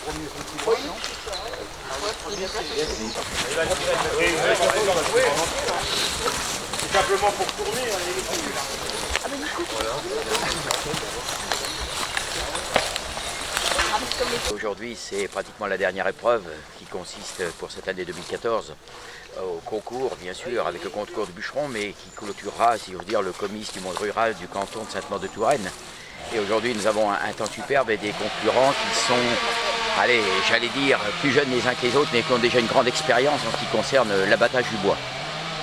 C'est simplement pour tourner. Aujourd'hui, c'est pratiquement la dernière épreuve qui consiste pour cette année 2014 au concours, bien sûr, avec le concours de bûcheron, mais qui clôturera, si j'ose dire, le comice du monde rural du canton de Sainte-Maure-de-Touraine. Et aujourd'hui, nous avons un temps superbe et des concurrents qui sont, allez, j'allais dire, plus jeunes les uns que les autres, mais qui ont déjà une grande expérience en ce qui concerne l'abattage du bois.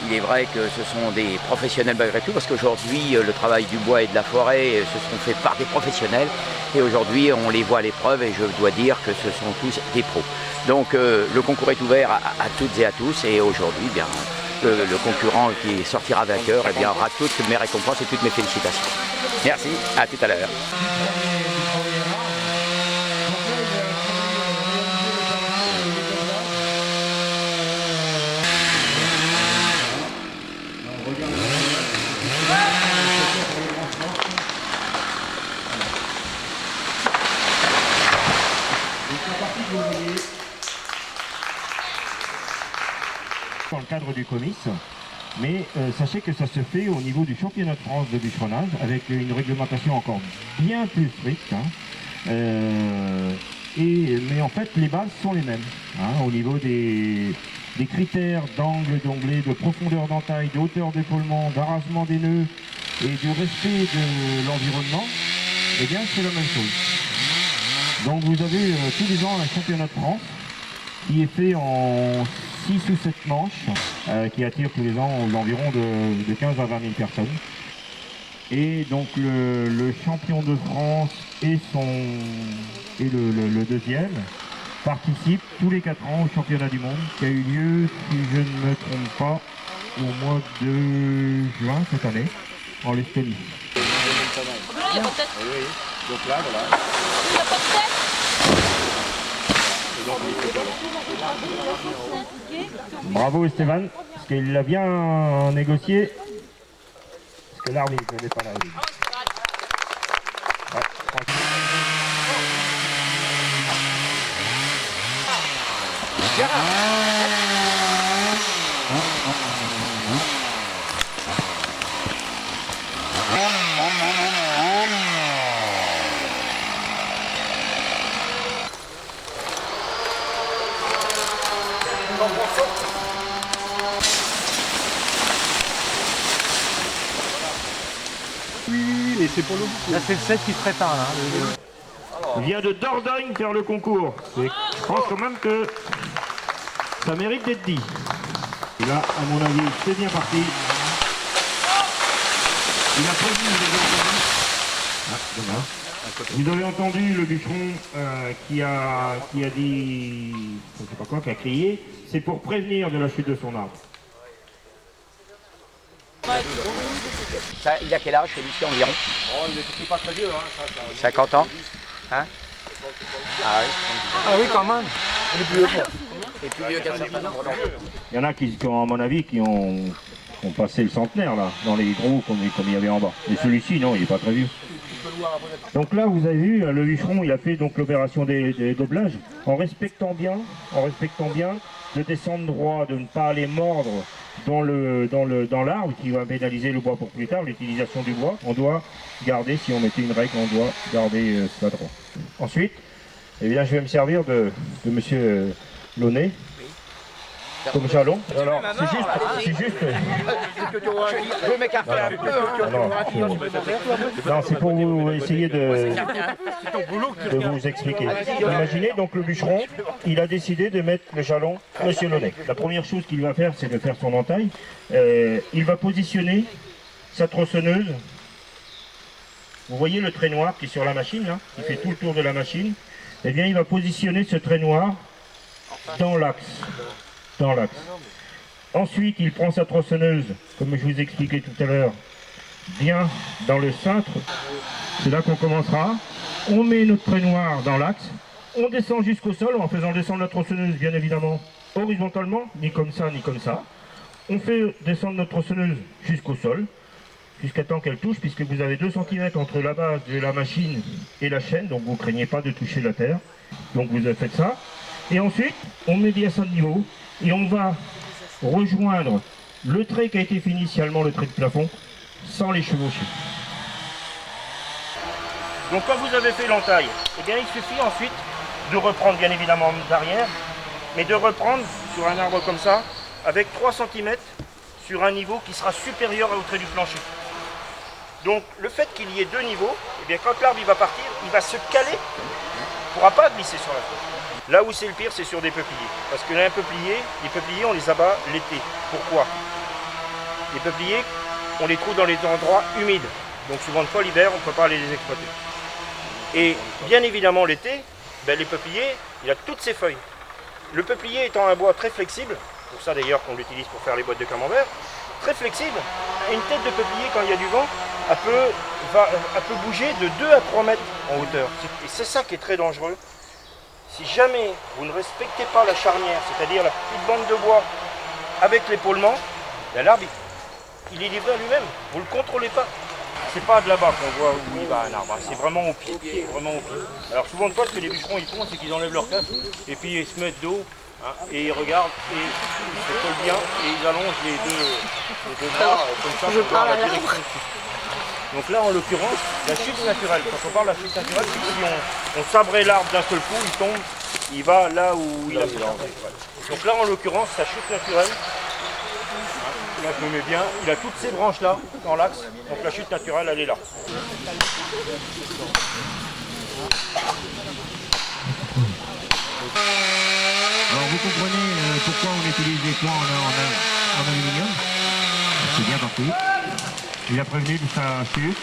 Il est vrai que ce sont des professionnels malgré tout, parce qu'aujourd'hui, le travail du bois et de la forêt se sont faits par des professionnels. Et aujourd'hui, on les voit à l'épreuve et je dois dire que ce sont tous des pros. Donc le concours est ouvert à toutes et à tous. Et aujourd'hui, bien, le concurrent qui sortira vainqueur eh bien, aura toutes mes récompenses et toutes mes félicitations. Merci, à tout à l'heure. Dans le cadre du comice, mais sachez que ça se fait au niveau du championnat de France de bûcheronnage avec une réglementation encore bien plus stricte, hein. Mais en fait les bases sont les mêmes, hein, au niveau des critères d'angle d'onglet, de profondeur d'entaille, de hauteur d'épaulement, d'arrasement des nœuds et du respect de l'environnement. Eh bien c'est la même chose. Donc vous avez tous les ans un championnat de France qui est fait en 6 ou 7 manches, qui attire tous les ans environ de 15 à 20 000 personnes. Et donc le champion de France et le deuxième participent tous les 4 ans au championnat du monde qui a eu lieu, si je ne me trompe pas, au mois de juin cette année, en Estonie. Oui, donc là, voilà. Il n'y a pas de tête. Bravo Esteban, parce qu'il l'a bien négocié, parce que l'arbitre n'est pas là. Oui, mais c'est pour le bout. Là, c'est le 7 qui se prépare, là. Il vient de Dordogne faire le concours. Je pense quand même que ça mérite d'être dit. Et là, à mon avis, c'est bien parti. Il a prévu, vous avez entendu le bûcheron qui a dit, je ne sais pas quoi, qui a crié, c'est pour prévenir de la chute de son arbre. Ça, il a quel âge celui-ci environ? Oh, il n'était pas très vieux, hein. 50 ans, hein? Ah oui. Ah oui, quand même. Et plus vieux qu'un certain nombre d'entre eux. Il y en a qui, à mon avis, qui ont passé le centenaire, là, dans les gros comme il y avait en bas. Et celui-ci, non, il n'est pas très vieux. Donc là, vous avez vu, le bûcheron, il a fait donc l'opération des doblages en respectant bien de descendre droit, de ne pas aller mordre dans l'arbre qui va pénaliser le bois pour plus tard, l'utilisation du bois. On doit garder, si on mettait une règle, on doit garder ça droit. Ensuite, eh bien, je vais me servir de monsieur Launay. Comme jalon. Alors, c'est juste. Je m'écarte un peu. Non, c'est pour vous essayer de vous expliquer. Imaginez donc le bûcheron, il a décidé de mettre le jalon Monsieur Launay. La première chose qu'il va faire, c'est de faire son entaille. Il va positionner sa tronçonneuse. Vous voyez le trait noir qui est sur la machine, là, qui fait tout le tour de la machine. Eh bien, il va positionner ce trait noir dans l'axe. Ensuite, il prend sa tronçonneuse, comme je vous expliquais tout à l'heure, bien dans le cintre. C'est là qu'on commencera. On met notre trait noir dans l'axe. On descend jusqu'au sol en faisant descendre la tronçonneuse, bien évidemment, horizontalement, ni comme ça, ni comme ça. On fait descendre notre tronçonneuse jusqu'au sol, jusqu'à temps qu'elle touche, puisque vous avez 2 cm entre la base de la machine et la chaîne, donc vous ne craignez pas de toucher la terre. Donc vous avez fait ça. Et ensuite, on met bien ça de niveau et on va rejoindre le trait qui a été fait initialement, le trait de plafond, sans les chevaucher. Donc quand vous avez fait l'entaille, eh bien il suffit ensuite de reprendre bien évidemment d'arrière, mais de reprendre sur un arbre comme ça, avec 3 cm sur un niveau qui sera supérieur au trait du plancher. Donc le fait qu'il y ait 2 niveaux, eh bien quand l'arbre il va partir, il va se caler, il ne pourra pas glisser sur la feuille. Là où c'est le pire, c'est sur des peupliers. Parce que là, les peupliers, on les abat l'été. Pourquoi? Les peupliers, on les trouve dans les endroits humides. Donc souvent de fois l'hiver, on ne peut pas aller les exploiter. Et bien évidemment l'été, ben, les peupliers, il a toutes ses feuilles. Le peuplier étant un bois très flexible, pour ça d'ailleurs qu'on l'utilise pour faire les boîtes de camembert, très flexible, une tête de peuplier quand il y a du vent, elle peut bouger de 2 à 3 mètres en hauteur. Et c'est ça qui est très dangereux. Si jamais vous ne respectez pas la charnière, c'est-à-dire la petite bande de bois avec l'épaulement, ben, l'arbre il est livré à lui-même, vous ne le contrôlez pas. C'est pas de là-bas qu'on voit où il va un arbre, c'est vraiment au pied, vraiment au pied. Alors souvent de fois, ce que les bûcherons ils font, c'est qu'ils enlèvent leur casque et puis ils se mettent dos hein, et ils regardent et ils se collent bien et ils allongent les deux bras comme ça pour voir la direction. Donc là en l'occurrence, la chute naturelle, quand on parle de la chute naturelle, c'est que si on sabrait l'arbre d'un seul coup, il tombe, il va là où il a besoin. Donc là en l'occurrence, sa chute naturelle, là je me mets bien, il a toutes ces branches là dans l'axe, donc la chute naturelle elle est là. Alors vous comprenez pourquoi on utilise les points en aluminium. C'est bien parti. Il a prévenu de sa chute.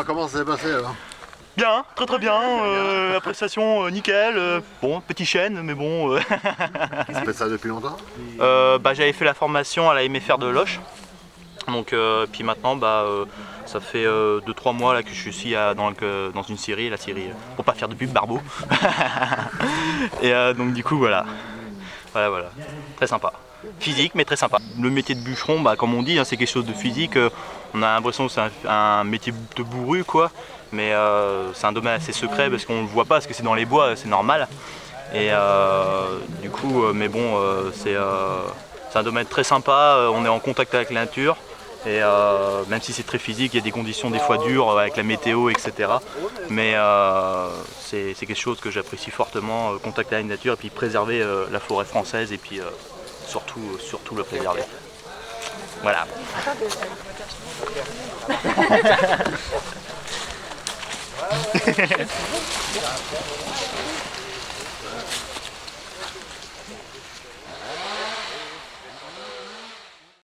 Comment ça s'est passé alors? Bien, très très bien, appréciation nickel, bon, petit chêne, mais bon... Tu fais ça depuis longtemps? J'avais fait la formation à la MFR de Loches, donc puis maintenant ça fait 2-3 mois là, que je suis dans une série, la série, pour pas faire de pub, Barbeau. Et donc du coup voilà, très sympa. Physique mais très sympa. Le métier de bûcheron, comme on dit, hein, c'est quelque chose de physique, on a l'impression que c'est un métier de bourru quoi, mais c'est un domaine assez secret parce qu'on ne le voit pas, parce que c'est dans les bois, c'est normal. Et du coup, c'est un domaine très sympa, on est en contact avec la nature. Et même si c'est très physique, il y a des conditions des fois dures avec la météo, etc. Mais c'est quelque chose que j'apprécie fortement, contacter avec la nature et puis préserver la forêt française et puis surtout le préserver. Voilà.